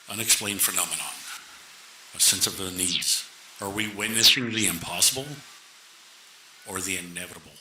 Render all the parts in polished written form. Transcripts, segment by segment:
unexplained phenomenon, a sense of unease. Are we witnessing the impossible or the inevitable?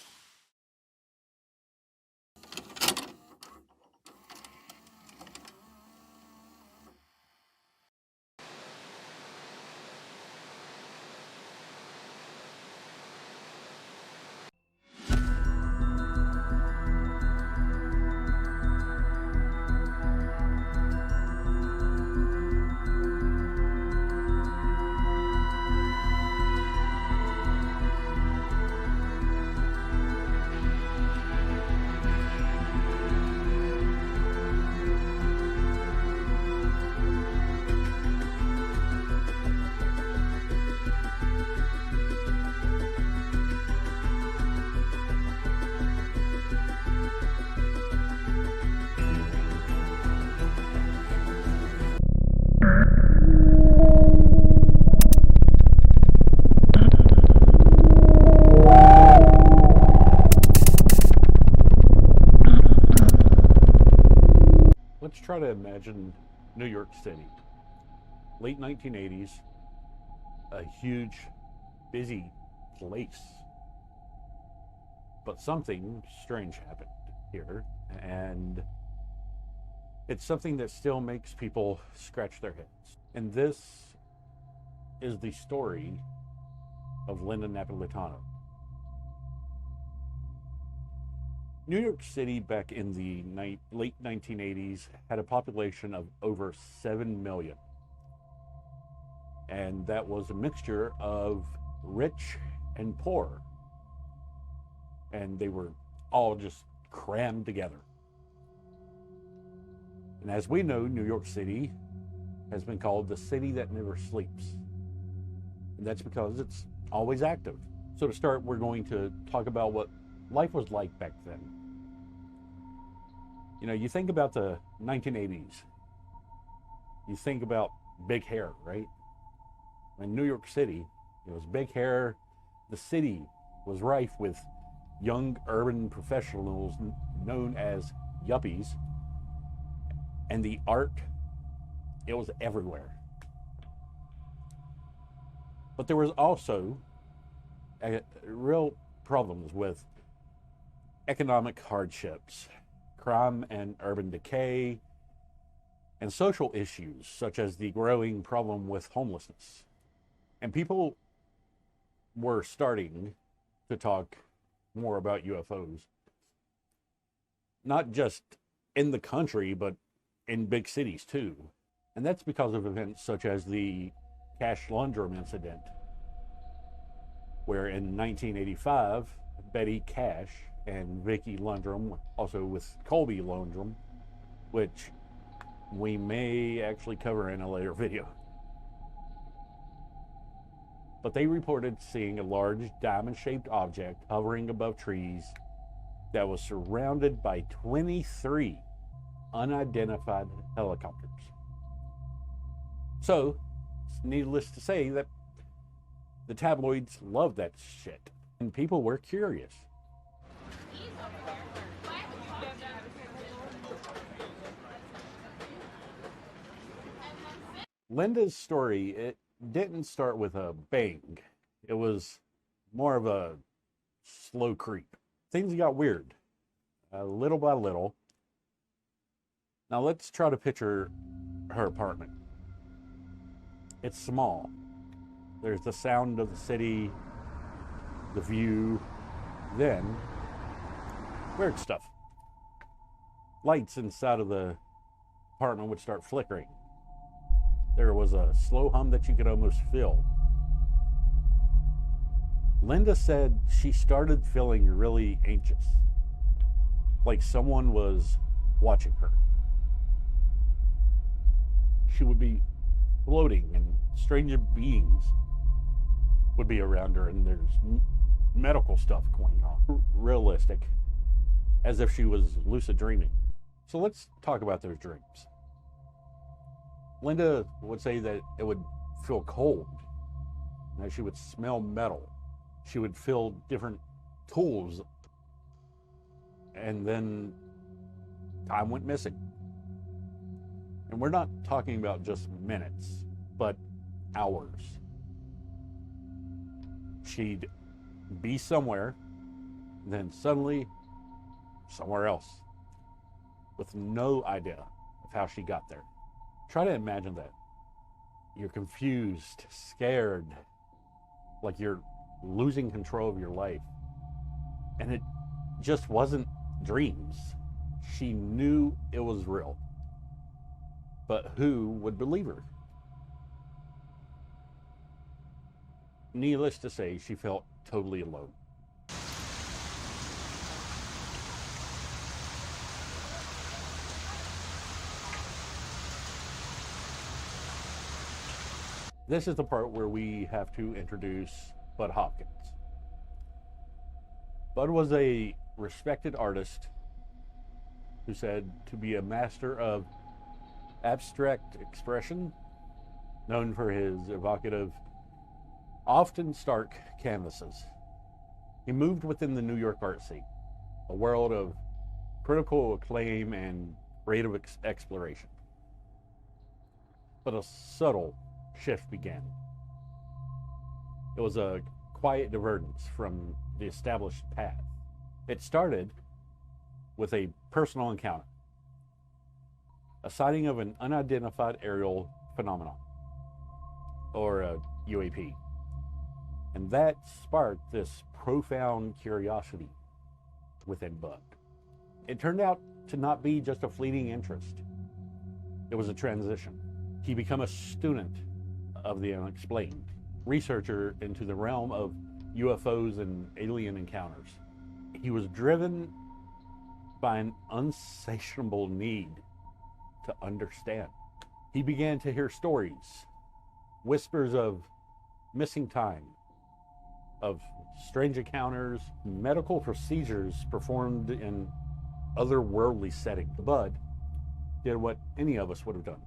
Let's try to imagine New York City, late 1980s, a huge, busy place. But something strange happened here, and it's something that still makes people scratch their heads. And this is the story of Linda Napolitano. New York City back in the late 1980s had a population of over 7 million. And that was a mixture of rich and poor. And they were all just crammed together. And as we know, New York City has been called the city that never sleeps. And that's because it's always active. So to start, we're going to talk about what life was like back then. You know, you think about the 1980s, you think about big hair, right? In New York City, it was big hair. The city was rife with young urban professionals known as yuppies. And the art, it was everywhere. But there was also real problems with economic hardships, crime and urban decay, and social issues such as the growing problem with homelessness. And people were starting to talk more about UFOs, not just in the country, but in big cities too. And that's because of events such as the Cash Lundrum incident, where in 1985, Betty Cash and Vicky Lundrum, also with Colby Lundrum, which we may actually cover in a later video. But they reported seeing a large diamond-shaped object hovering above trees that was surrounded by 23 unidentified helicopters. So, it's needless to say that the tabloids loved that shit, and people were curious. Linda's story, it didn't start with a bang. It was more of a slow creep. Things got weird, little by little. Now let's try to picture her apartment. It's small. There's the sound of the city, the view, then weird stuff. Lights inside of the apartment would start flickering. There was a slow hum that you could almost feel. Linda said she started feeling really anxious, like someone was watching her. She would be floating and strange beings would be around her, and there's medical stuff going on. Realistic, as if she was lucid dreaming. So let's talk about those dreams. Linda would say that it would feel cold, that she would smell metal. She would feel different tools, and then time went missing. And we're not talking about just minutes, but hours. She'd be somewhere, then suddenly somewhere else, with no idea of how she got there. Try to imagine that. You're confused, scared, like you're losing control of your life. And it just wasn't dreams. She knew it was real. But who would believe her? Needless to say, she felt totally alone. This is the part where we have to introduce Bud Hopkins. Bud was a respected artist who said to be a master of abstract expression, known for his evocative, often stark canvases. He moved within the New York art scene, a world of critical acclaim and creative exploration. But a subtle shift began. It was a quiet divergence from the established path. It started with a personal encounter, a sighting of an unidentified aerial phenomenon, or a UAP. And that sparked this profound curiosity within Bud. It turned out to not be just a fleeting interest. It was a transition. He became a student of the unexplained, researcher into the realm of UFOs and alien encounters. He was driven by an unsatiable need to understand. He began to hear stories, whispers of missing time, of strange encounters, medical procedures performed in otherworldly settings. Bud did what any of us would have done.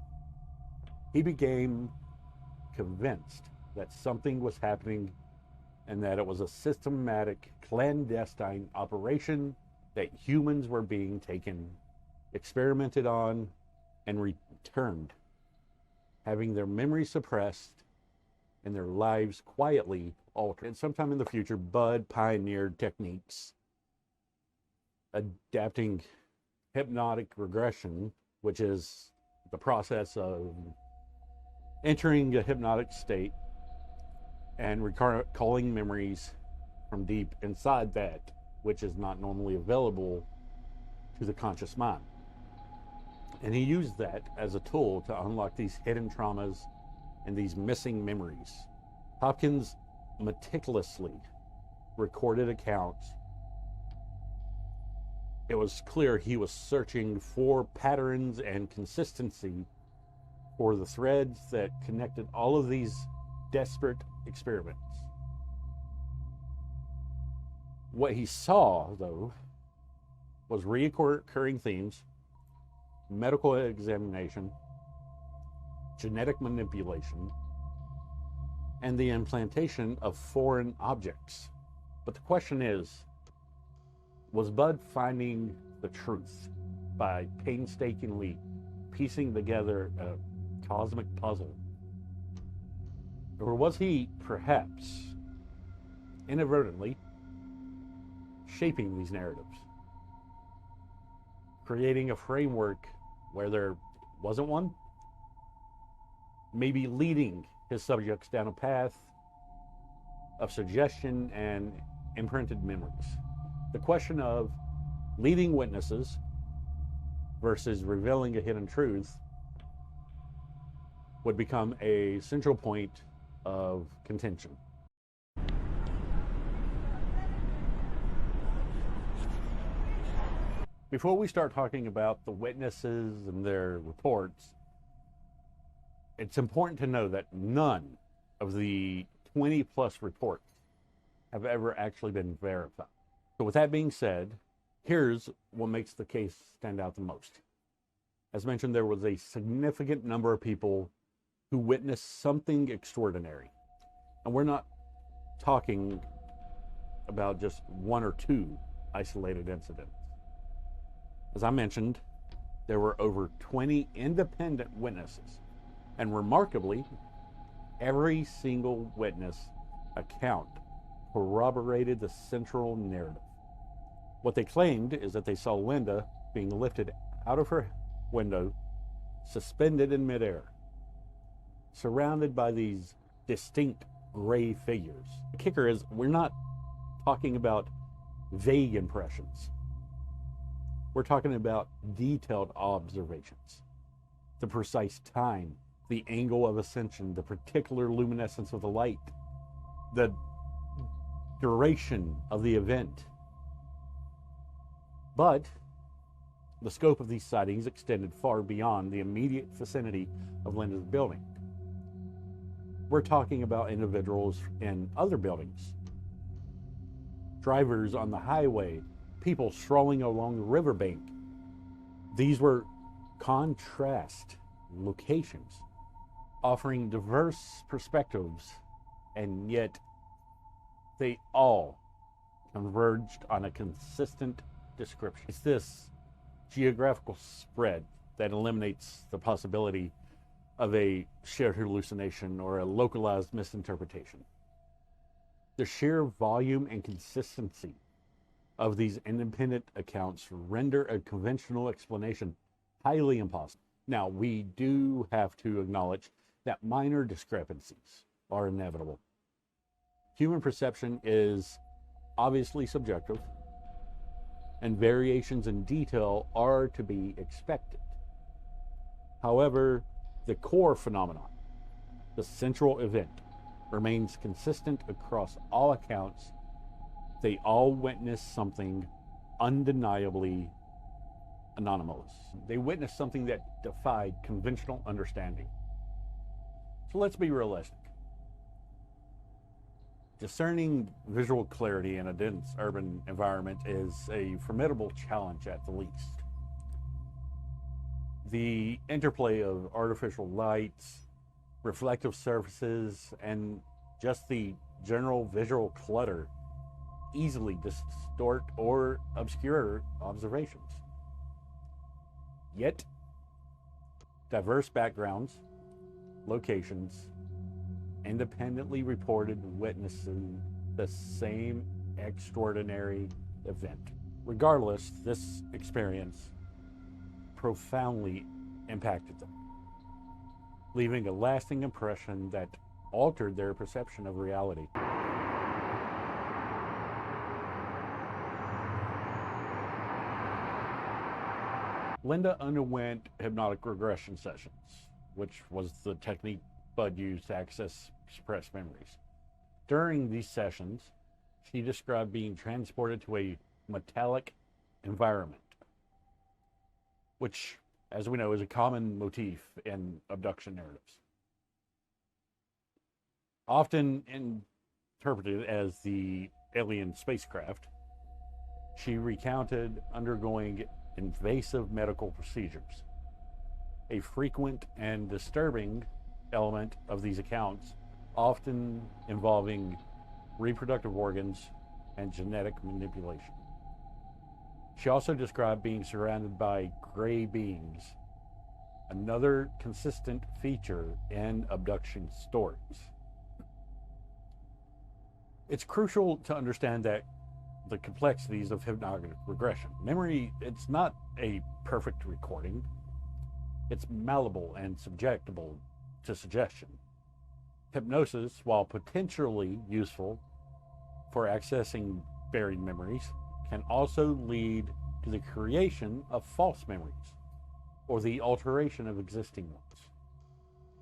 He became convinced that something was happening and that it was a systematic, clandestine operation, that humans were being taken, experimented on, and returned, having their memories suppressed and their lives quietly altered. And sometime in the future, Bud pioneered techniques adapting hypnotic regression, which is the process of entering a hypnotic state and recalling memories from deep inside that, which is not normally available to the conscious mind. And he used that as a tool to unlock these hidden traumas and these missing memories. Hopkins meticulously recorded accounts. It was clear he was searching for patterns and consistency for the threads that connected all of these desperate experiments. What he saw, though, was recurring themes: medical examination, genetic manipulation, and the implantation of foreign objects. But the question is, was Bud finding the truth by painstakingly piecing together a cosmic puzzle? Or was he perhaps inadvertently shaping these narratives, creating a framework where there wasn't one, maybe leading his subjects down a path of suggestion and imprinted memories? The question of leading witnesses versus revealing a hidden truth would become a central point of contention. Before we start talking about the witnesses and their reports, it's important to know that none of the 20 plus reports have ever actually been verified. So with that being said, here's what makes the case stand out the most. As mentioned, there was a significant number of people who witnessed something extraordinary. And we're not talking about just one or two isolated incidents. As I mentioned, there were over 20 independent witnesses, and remarkably, every single witness account corroborated the central narrative. What they claimed is that they saw Linda being lifted out of her window, suspended in midair, surrounded by these distinct gray figures. The kicker is, we're not talking about vague impressions. We're talking about detailed observations. The precise time, the angle of ascension, the particular luminescence of the light, the duration of the event. But the scope of these sightings extended far beyond the immediate vicinity of Linda's building. We're talking about individuals in other buildings, drivers on the highway, people strolling along the riverbank. These were contrast locations, offering diverse perspectives, and yet they all converged on a consistent description. It's this geographical spread that eliminates the possibility of a shared hallucination or a localized misinterpretation. The sheer volume and consistency of these independent accounts render a conventional explanation highly impossible. Now, we do have to acknowledge that minor discrepancies are inevitable. Human perception is obviously subjective, and variations in detail are to be expected. However, the core phenomenon, the central event, remains consistent across all accounts. They all witnessed something undeniably anomalous. They witnessed something that defied conventional understanding. So let's be realistic. Discerning visual clarity in a dense urban environment is a formidable challenge at the least. The interplay of artificial lights, reflective surfaces, and just the general visual clutter easily distort or obscure observations. Yet, diverse backgrounds, locations, independently reported witnessing the same extraordinary event. Regardless, this experience profoundly impacted them, leaving a lasting impression that altered their perception of reality. Linda underwent hypnotic regression sessions, which was the technique Bud used to access suppressed memories. During these sessions, she described being transported to a metallic environment, which, as we know, is a common motif in abduction narratives. Often interpreted as the alien spacecraft, she recounted undergoing invasive medical procedures. A frequent and disturbing element of these accounts, often involving reproductive organs and genetic manipulation. She also described being surrounded by gray beings, another consistent feature in abduction stories. It's crucial to understand that the complexities of hypnotic regression. Memory, it's not a perfect recording. It's malleable and subjectable to suggestion. Hypnosis, while potentially useful for accessing buried memories, can also lead to the creation of false memories or the alteration of existing ones.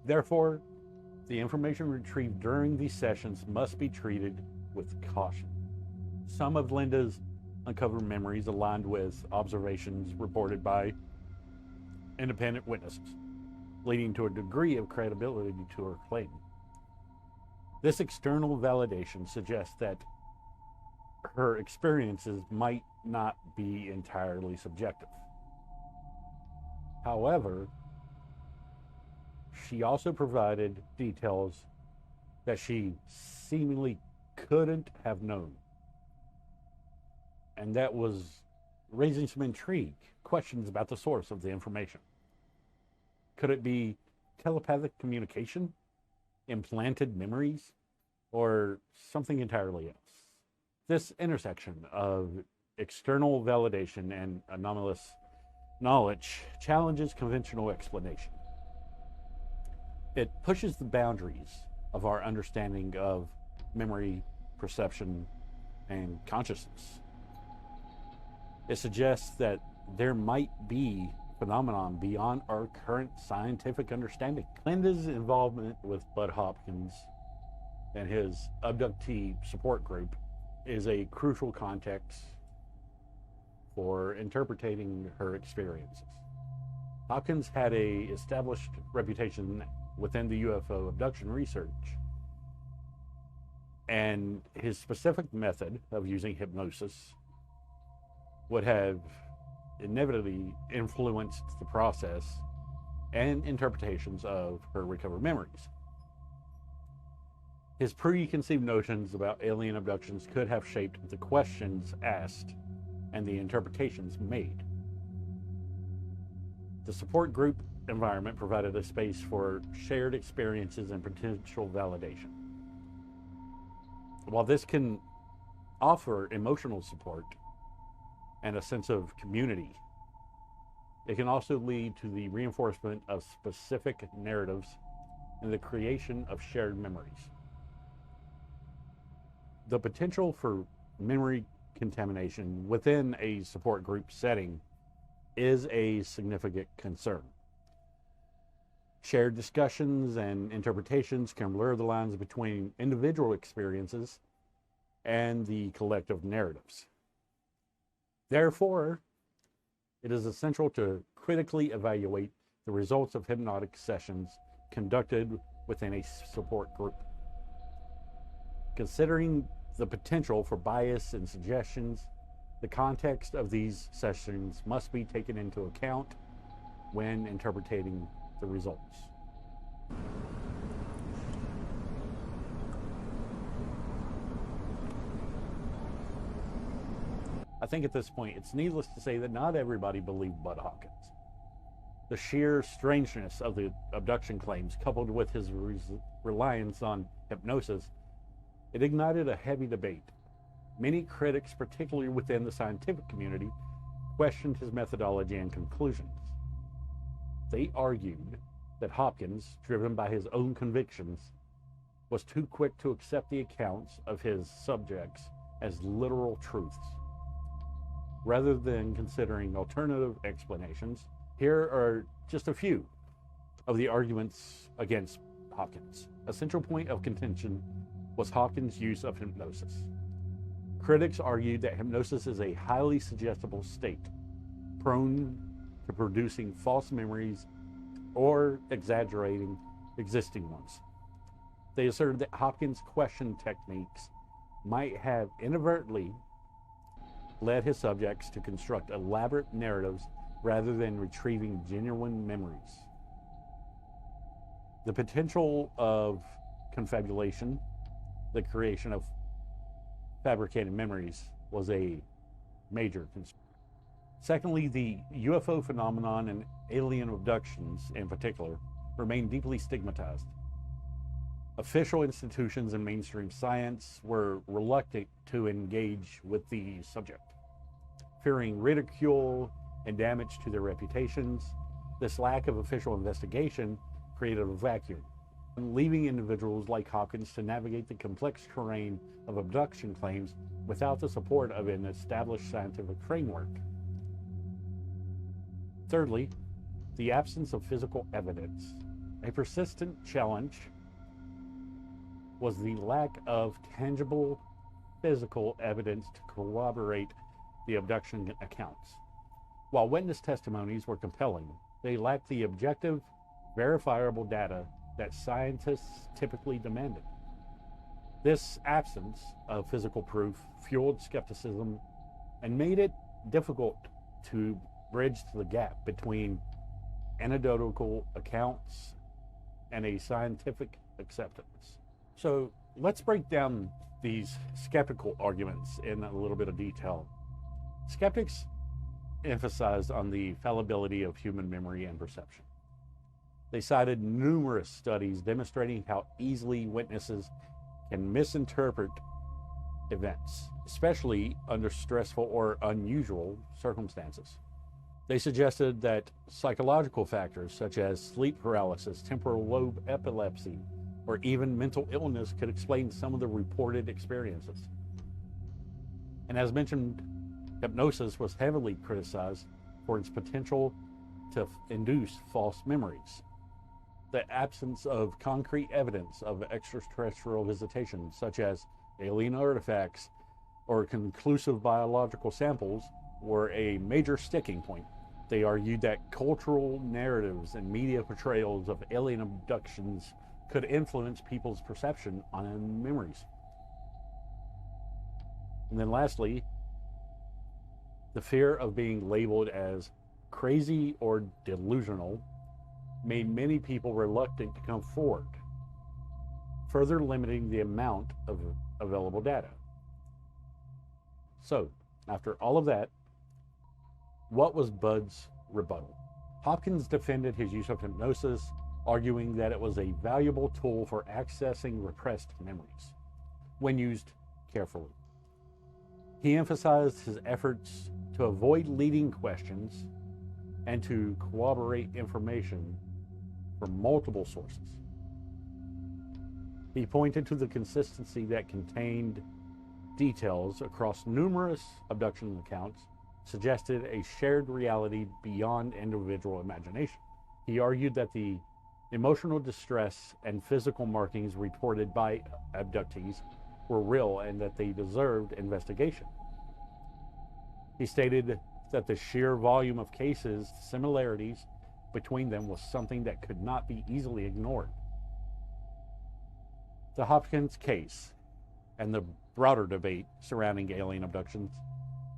Therefore, the information retrieved during these sessions must be treated with caution. Some of Linda's uncovered memories aligned with observations reported by independent witnesses, leading to a degree of credibility to her claim. This external validation suggests that her experiences might not be entirely subjective. However, she also provided details that she seemingly couldn't have known. And that was raising some intrigue, questions about the source of the information. Could it be telepathic communication, implanted memories, or something entirely else? This intersection of external validation and anomalous knowledge challenges conventional explanation. It pushes the boundaries of our understanding of memory, perception, and consciousness. It suggests that there might be phenomenon beyond our current scientific understanding. Linda's involvement with Bud Hopkins and his abductee support group is a crucial context for interpreting her experiences. Hopkins had a established reputation within the UFO abduction research, and his specific method of using hypnosis would have inevitably influenced the process and interpretations of her recovered memories. His preconceived notions about alien abductions could have shaped the questions asked and the interpretations made. The support group environment provided a space for shared experiences and potential validation. While this can offer emotional support and a sense of community, it can also lead to the reinforcement of specific narratives and the creation of shared memories. The potential for memory contamination within a support group setting is a significant concern. Shared discussions and interpretations can blur the lines between individual experiences and the collective narratives. Therefore, it is essential to critically evaluate the results of hypnotic sessions conducted within a support group. Considering the potential for bias and suggestions, the context of these sessions must be taken into account when interpreting the results. I think at this point, it's needless to say that not everybody believed Bud Hopkins. The sheer strangeness of the abduction claims, coupled with his reliance on hypnosis, it ignited a heavy debate. Many critics, particularly within the scientific community, questioned his methodology and conclusions. They argued that Hopkins, driven by his own convictions, was too quick to accept the accounts of his subjects as literal truths. Rather than considering alternative explanations, here are just a few of the arguments against Hopkins. A central point of contention was Hopkins' use of hypnosis. Critics argued that hypnosis is a highly suggestible state, prone to producing false memories or exaggerating existing ones. They asserted that Hopkins' question techniques might have inadvertently led his subjects to construct elaborate narratives rather than retrieving genuine memories. The potential of confabulation, the creation of fabricated memories, was a major concern. Secondly, the UFO phenomenon and alien abductions in particular remain deeply stigmatized. Official institutions and mainstream science were reluctant to engage with the subject, fearing ridicule and damage to their reputations. This lack of official investigation created a vacuum, leaving individuals like Hopkins to navigate the complex terrain of abduction claims without the support of an established scientific framework. Thirdly, the absence of physical evidence. A persistent challenge was the lack of tangible physical evidence to corroborate the abduction accounts. While witness testimonies were compelling, they lacked the objective, verifiable data that scientists typically demanded. This absence of physical proof fueled skepticism and made it difficult to bridge the gap between anecdotal accounts and a scientific acceptance. So let's break down these skeptical arguments in a little bit of detail. Skeptics emphasized on the fallibility of human memory and perception. They cited numerous studies demonstrating how easily witnesses can misinterpret events, especially under stressful or unusual circumstances. They suggested that psychological factors such as sleep paralysis, temporal lobe epilepsy, or even mental illness could explain some of the reported experiences. And as mentioned, hypnosis was heavily criticized for its potential to induce false memories. The absence of concrete evidence of extraterrestrial visitation, such as alien artifacts or conclusive biological samples, were a major sticking point. They argued that cultural narratives and media portrayals of alien abductions could influence people's perception on memories. And then lastly, the fear of being labeled as crazy or delusional made many people reluctant to come forward, further limiting the amount of available data. So, after all of that, what was Bud's rebuttal? Hopkins defended his use of hypnosis, arguing that it was a valuable tool for accessing repressed memories, when used carefully. He emphasized his efforts to avoid leading questions and to corroborate information from multiple sources. He pointed to the consistency that contained details across numerous abduction accounts suggested a shared reality beyond individual imagination. He argued that the emotional distress and physical markings reported by abductees were real and that they deserved investigation. He stated that the sheer volume of cases, similarities between them was something that could not be easily ignored. The Hopkins case and the broader debate surrounding alien abductions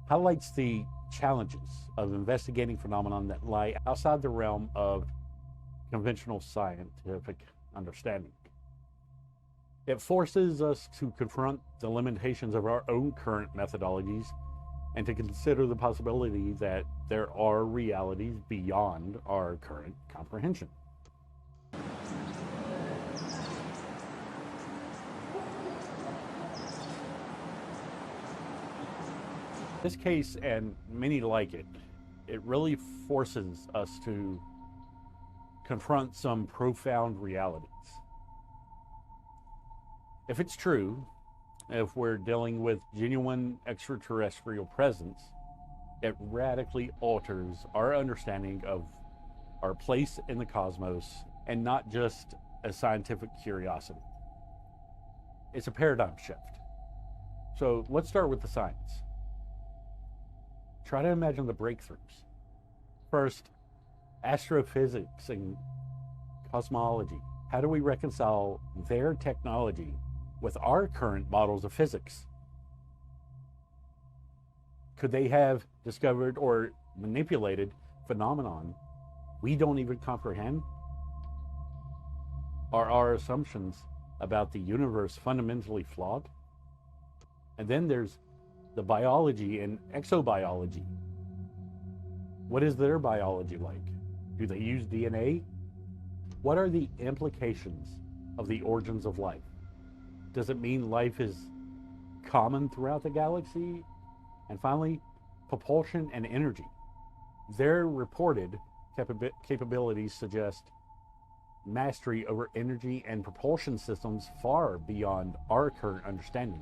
highlights the challenges of investigating phenomena that lie outside the realm of conventional scientific understanding. It forces us to confront the limitations of our own current methodologies and to consider the possibility that there are realities beyond our current comprehension. This case, and many like it, it really forces us to confront some profound realities. If it's true, if we're dealing with genuine extraterrestrial presence, it radically alters our understanding of our place in the cosmos and not just a scientific curiosity. It's a paradigm shift. So let's start with the science. Try to imagine the breakthroughs. First, astrophysics and cosmology. How do we reconcile their technology with our current models of physics? Could they have discovered or manipulated phenomenon we don't even comprehend? Are our assumptions about the universe fundamentally flawed? And then there's the biology and exobiology. What is their biology like? Do they use DNA? What are the implications of the origins of life? Does it mean life is common throughout the galaxy? And finally, propulsion and energy. Their reported capabilities suggest mastery over energy and propulsion systems far beyond our current understanding.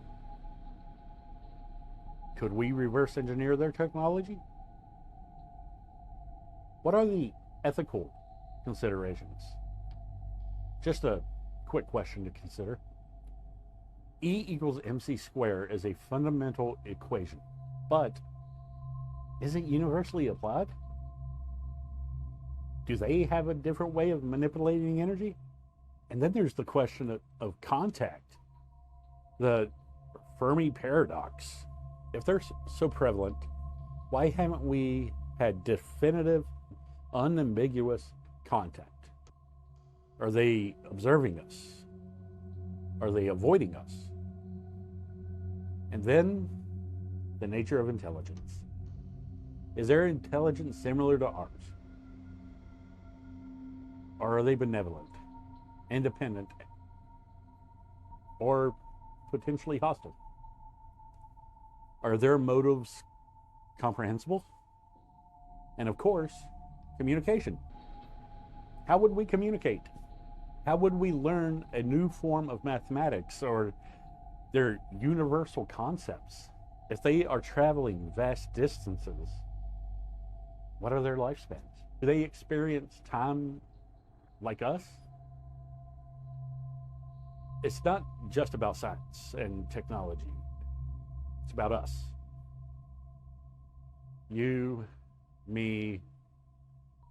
Could we reverse engineer their technology? What are the ethical considerations? Just a quick question to consider. E equals mc squared is a fundamental equation, but is it universally applied? Do they have a different way of manipulating energy? And then there's the question of contact, the Fermi paradox. If they're so prevalent, why haven't we had definitive, unambiguous contact? Are they observing us? Are they avoiding us? And then the nature of intelligence. Is their intelligence similar to ours? Or are they benevolent, independent, or potentially hostile? Are their motives comprehensible? And of course, communication. How would we communicate? How would we learn a new form of mathematics or their universal concepts if they are traveling vast distances? What are their lifespans? Do they experience time like us? It's not just about science and technology. It's about us. You, me,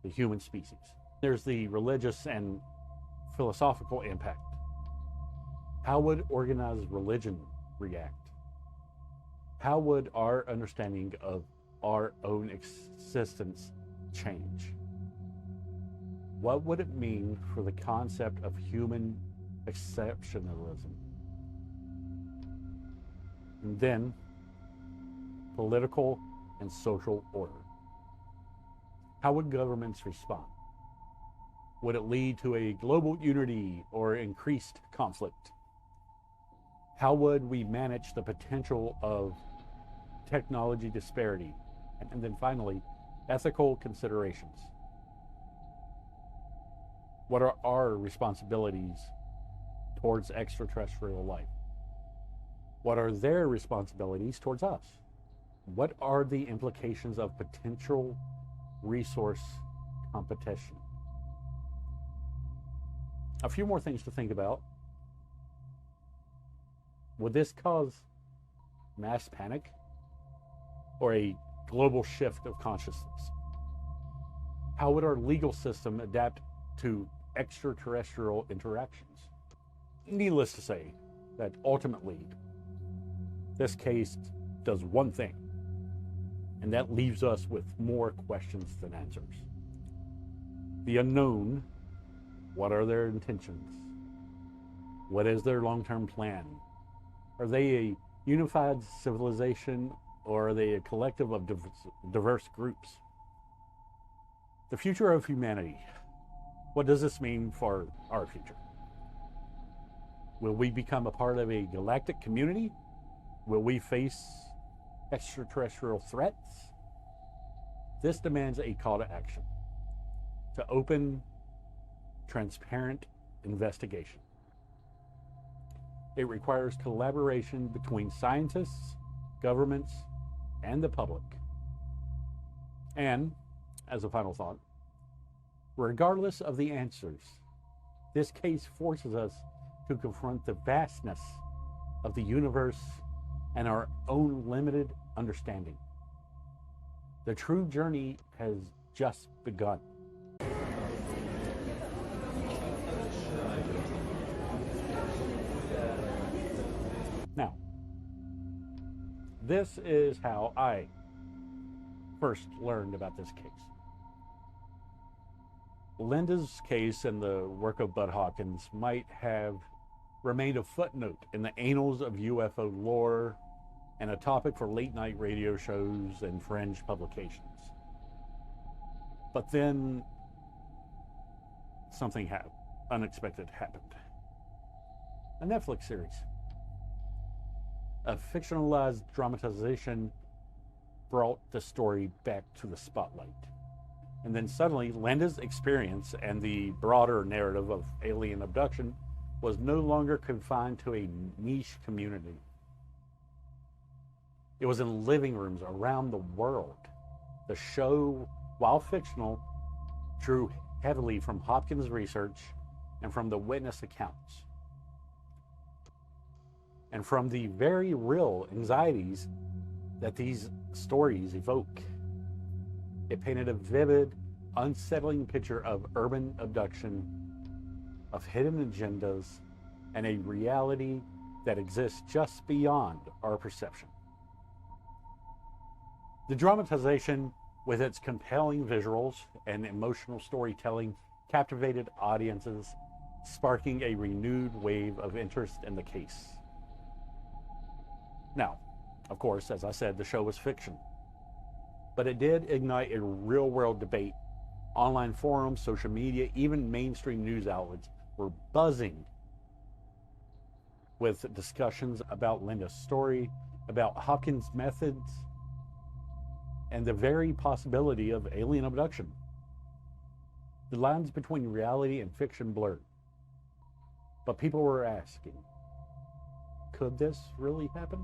the human species. There's the religious and philosophical impact. How would organized religion react? How would our understanding of our own existence change? What would it mean for the concept of human exceptionalism? And then, political and social order. How would governments respond? Would it lead to a global unity or increased conflict? How would we manage the potential of technology disparity? And then finally, ethical considerations. What are our responsibilities towards extraterrestrial life? What are their responsibilities towards us? What are the implications of potential resource competition? A few more things to think about. Would this cause mass panic or a global shift of consciousness? How would our legal system adapt to extraterrestrial interactions? Needless to say that ultimately this case does one thing, and that leaves us with more questions than answers. The unknown. What are their intentions? What is their long-term plan? Are they a unified civilization, or are they a collective of diverse groups? The future of humanity. What does this mean for our future? Will we become a part of a galactic community? Will we face extraterrestrial threats? This demands a call to action, to open, transparent investigation. It requires collaboration between scientists, governments, and the public. And, as a final thought, regardless of the answers, this case forces us to confront the vastness of the universe and our own limited understanding. The true journey has just begun. Now, this is how I first learned about this case. Linda's case and the work of Bud Hawkins might have remained a footnote in the annals of UFO lore and a topic for late-night radio shows and fringe publications. But then something unexpected happened. A Netflix series. A fictionalized dramatization brought the story back to the spotlight. And then suddenly, Linda's experience and the broader narrative of alien abduction was no longer confined to a niche community. It was in living rooms around the world. The show, while fictional, drew heavily from Hopkins' research and from the witness accounts, and from the very real anxieties that these stories evoke. It painted a vivid, unsettling picture of urban abduction, of hidden agendas, and a reality that exists just beyond our perception. The dramatization, with its compelling visuals and emotional storytelling, captivated audiences, sparking a renewed wave of interest in the case. Now, of course, as I said, the show was fiction. but it did ignite a real-world debate. Online forums, social media, even mainstream news outlets were buzzing with discussions about Linda's story, about Hopkins' methods, and the very possibility of alien abduction. The lines between reality and fiction blurred. But people were asking, could this really happen?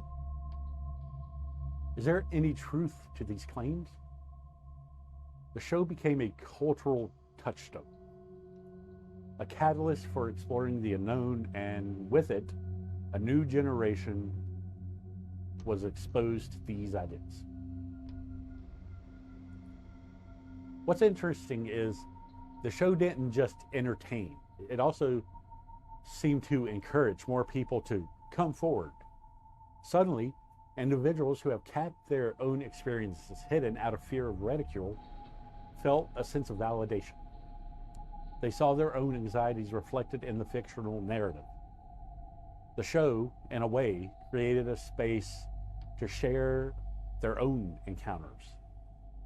Is there any truth to these claims? The show became a cultural touchstone, a catalyst for exploring the unknown, and with it, a new generation was exposed to these ideas. What's interesting is the show didn't just entertain, it also seemed to encourage more people to come forward. Suddenly, individuals who have kept their own experiences hidden out of fear of ridicule felt a sense of validation. They saw their own anxieties reflected in the fictional narrative. The show, in a way, created a space to share their own encounters.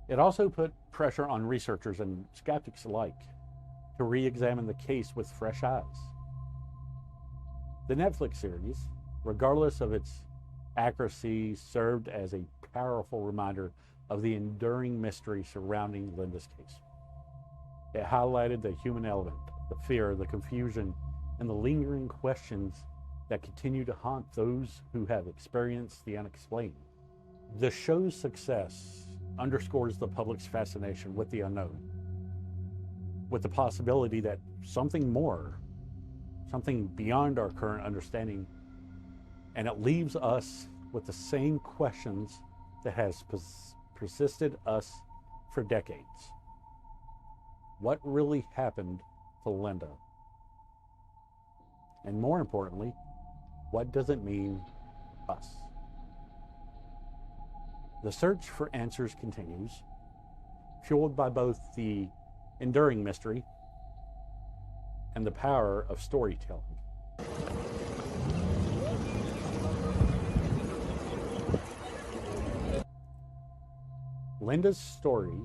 It also put pressure on researchers and skeptics alike to re-examine the case with fresh eyes. The Netflix series, regardless of its accuracy, served as a powerful reminder of the enduring mystery surrounding Linda's case. It highlighted the human element, the fear, the confusion, and the lingering questions that continue to haunt those who have experienced the unexplained. The show's success underscores the public's fascination with the unknown, with the possibility that something more, something beyond our current understanding, and it leaves us with the same questions that has persisted us for decades. What really happened to Linda? And more importantly, what does it mean to us? The search for answers continues, fueled by both the enduring mystery and the power of storytelling. Linda's story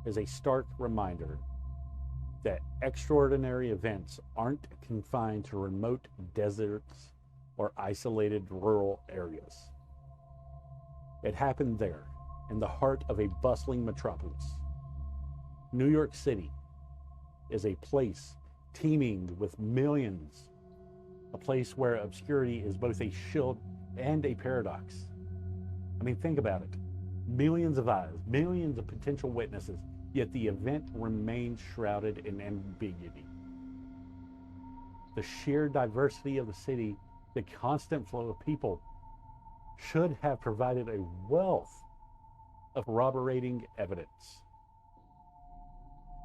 is a stark reminder that extraordinary events aren't confined to remote deserts or isolated rural areas. It happened there, in the heart of a bustling metropolis. New York City is a place teeming with millions, a place where obscurity is both a shield and a paradox. I mean, think about it. Millions of eyes, millions of potential witnesses, yet the event remains shrouded in ambiguity. The sheer diversity of the city, the constant flow of people, should have provided a wealth of corroborating evidence.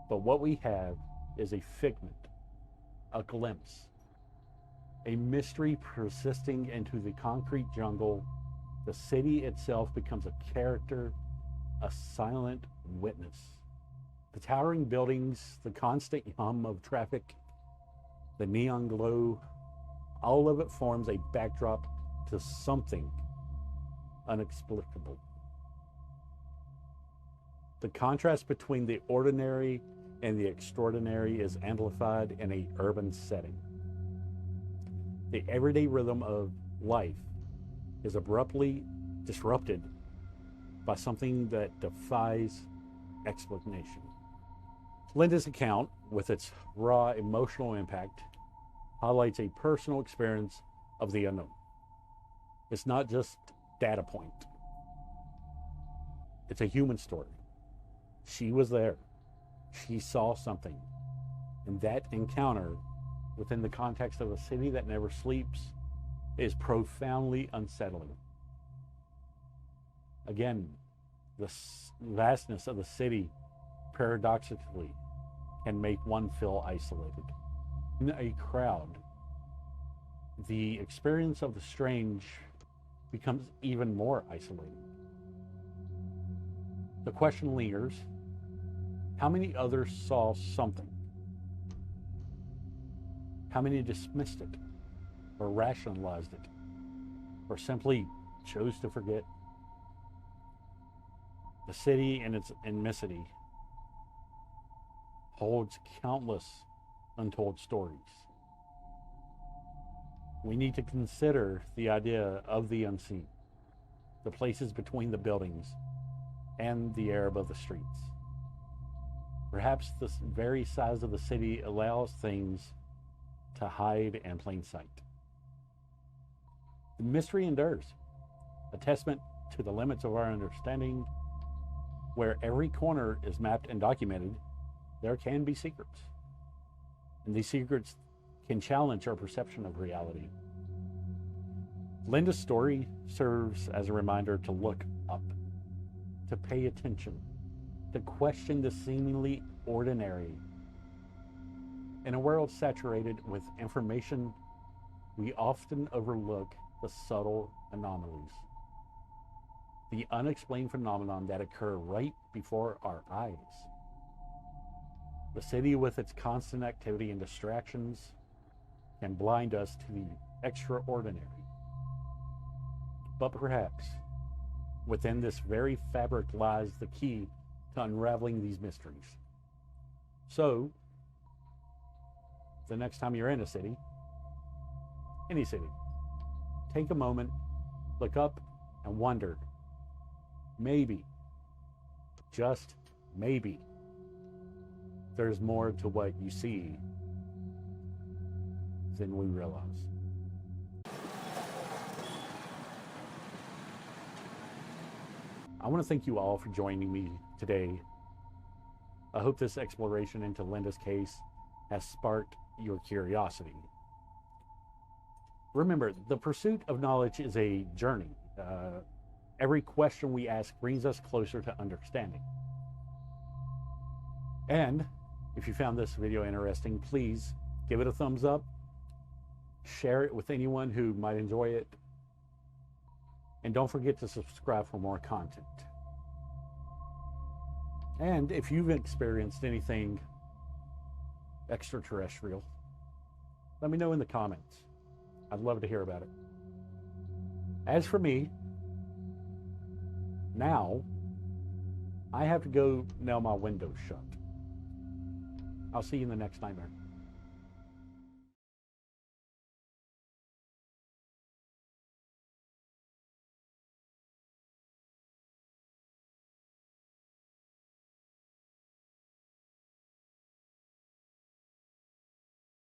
But what we have is a figment, a glimpse, a mystery persisting into the concrete jungle. The city itself becomes a character, a silent witness. The towering buildings, the constant hum of traffic, the neon glow, all of it forms a backdrop to something inexplicable. The contrast between the ordinary and the extraordinary is amplified in an urban setting. The everyday rhythm of life is abruptly disrupted by something that defies explanation. Linda's account, with its raw emotional impact, highlights a personal experience of the unknown. It's not just data point. It's a human story. She was there. She saw something. And that encounter, within the context of a city that never sleeps, is profoundly unsettling. Again, the vastness of the city, paradoxically, can make one feel isolated. In a crowd, the experience of the strange becomes even more isolating. The question lingers, how many others saw something? How many dismissed it, or rationalized it, or simply chose to forget? The city and its immensity holds countless untold stories. We need to consider the idea of the unseen, the places between the buildings and the air above the streets. Perhaps the very size of the city allows things to hide in plain sight. The mystery endures, a testament to the limits of our understanding. Where every corner is mapped and documented, there can be secrets. And these secrets can challenge our perception of reality. Linda's story serves as a reminder to look up, to pay attention, to question the seemingly ordinary. In a world saturated with information, we often overlook the subtle anomalies, the unexplained phenomenon that occur right before our eyes. The city, with its constant activity and distractions, can blind us to the extraordinary. But perhaps within this very fabric lies the key to unraveling these mysteries. So, the next time you're in a city, any city, take a moment, look up, and wonder, maybe, just maybe, there's more to what you see than we realize. I want to thank you all for joining me today. I hope this exploration into Linda's case has sparked your curiosity. Remember, the pursuit of knowledge is a journey. Every question we ask brings us closer to understanding. And if you found this video interesting, please give it a thumbs up, share it with anyone who might enjoy it, and don't forget to subscribe for more content. And if you've experienced anything extraterrestrial, let me know in the comments. I'd love to hear about it. As for me, now I have to go nail my window shut. I'll see you in the next nightmare.